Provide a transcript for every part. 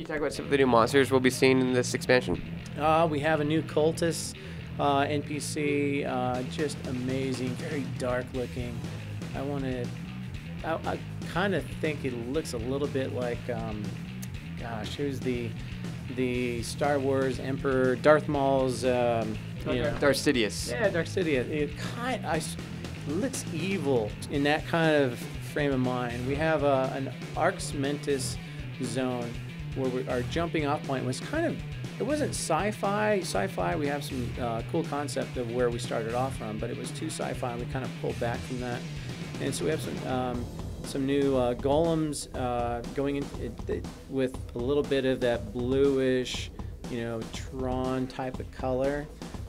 you talk about some of the new monsters we'll be seeing in this expansion? We have a new cultist NPC, just amazing, very dark looking. I kind of think it looks a little bit like, gosh, who's the Star Wars Emperor, Darth Maul's, Darth Sidious. Yeah, Darth Sidious. It looks evil in that kind of frame of mind. We have an Arx Mentis zone where our jumping off point was it wasn't sci-fi. Sci-fi, we have some cool concept of where we started off from, but it was too sci-fi, and we kind of pulled back from that. And so we have some new golems going in with a little bit of that bluish, Tron type of color.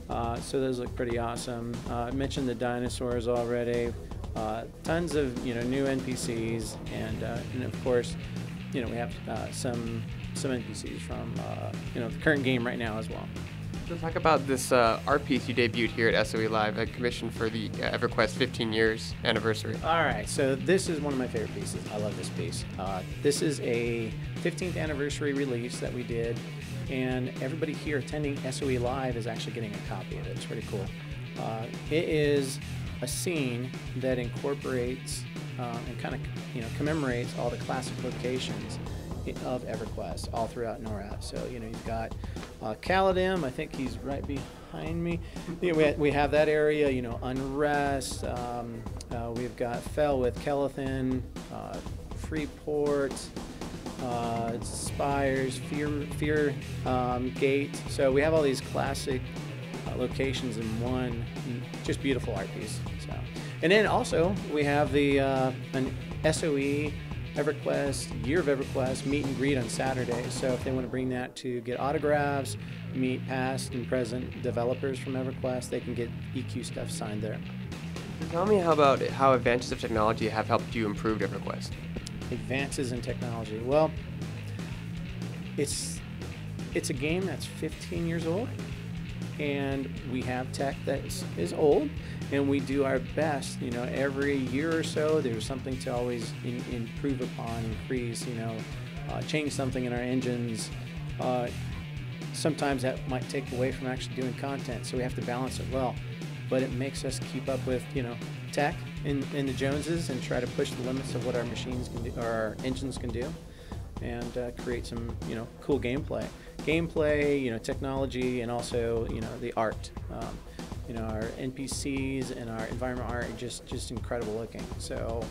So those look pretty awesome. I mentioned the dinosaurs already. Tons of new NPCs, and of course, we have some NPCs from the current game right now as well. So talk about this art piece you debuted here at SOE Live, a commission for the EverQuest 15 years anniversary. All right, so this is one of my favorite pieces. I love this piece. This is a 15th anniversary release that we did, and everybody here attending SOE Live is actually getting a copy of it. It's pretty cool. It is a scene that incorporates and kind of commemorates all the classic locations of EverQuest all throughout NORAD. So you've got Caladim. I think he's right behind me. We have that area. Unrest. We've got Fell with Kelathan, Freeport, Spires, Fear Gate. So we have all these classic locations in one just beautiful art piece. So, and then also we have the an SOE EverQuest, Year of EverQuest meet and greet on Saturday. So if they want to bring that to get autographs, meet past and present developers from EverQuest, they can get EQ stuff signed there. Tell me how advances of technology have helped you improve EverQuest. Advances in technology. Well, it's a game that's 15 years old, and we have tech that is old, and we do our best. Every year or so, there's something to always improve upon, increase. Change something in our engines. Sometimes that might take away from actually doing content, so we have to balance it well. But it makes us keep up with tech in the Joneses and try to push the limits of what our machines can do, or our engines can do, and create some cool gameplay, technology, and also the art. Our NPCs and our environment art are just incredible looking. So,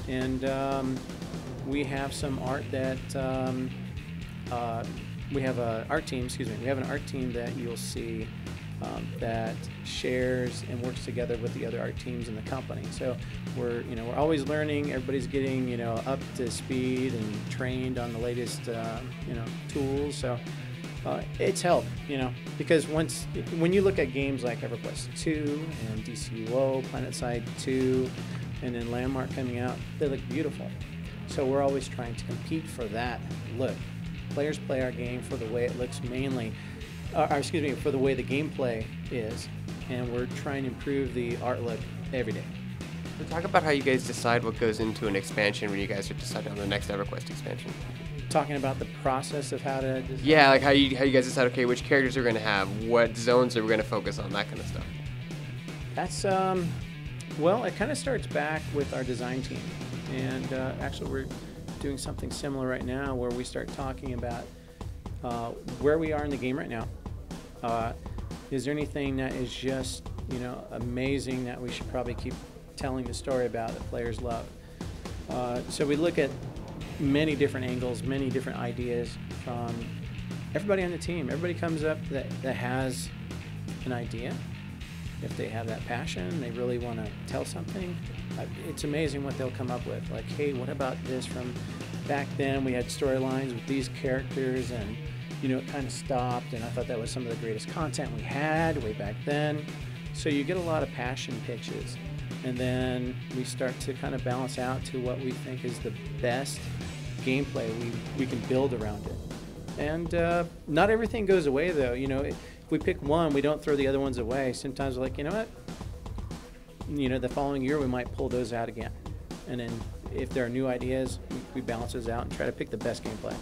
and we have some art that we have an art team. We have an art team that you'll see that shares and works together with the other art teams in the company. So we're always learning. Everybody's getting up to speed and trained on the latest tools. So it's helped, because when you look at games like EverQuest 2 and DCUO, PlanetSide 2, and then Landmark coming out, they look beautiful. So we're always trying to compete for that look. Players play our game for the way it looks mainly, for the way the gameplay is, and we're trying to improve the art look every day. So talk about how you guys decide what goes into an expansion when you guys are deciding on the next EverQuest expansion. Talking about the process of how to design. Yeah, like how you guys decide, okay, which characters are going to have, what zones are we going to focus on, that kind of stuff. That's well, it kind of starts back with our design team, and actually we're doing something similar right now where we start talking about where we are in the game right now. Is there anything that is just amazing that we should probably keep telling the story about that players love? So we look at many different angles, many different ideas from everybody on the team. Everybody comes up that has an idea. If they have that passion, they really want to tell something, it's amazing what they'll come up with. Like, hey, what about this from back then? We had storylines with these characters, and it kind of stopped, and I thought that was some of the greatest content we had way back then. So you get a lot of passion pitches, and then we start to kind of balance out to what we think is the best gameplay we can build around it. And not everything goes away, though. If we pick one, we don't throw the other ones away. Sometimes we're like, what? The following year we might pull those out again. And then if there are new ideas, we balance those out and try to pick the best gameplay.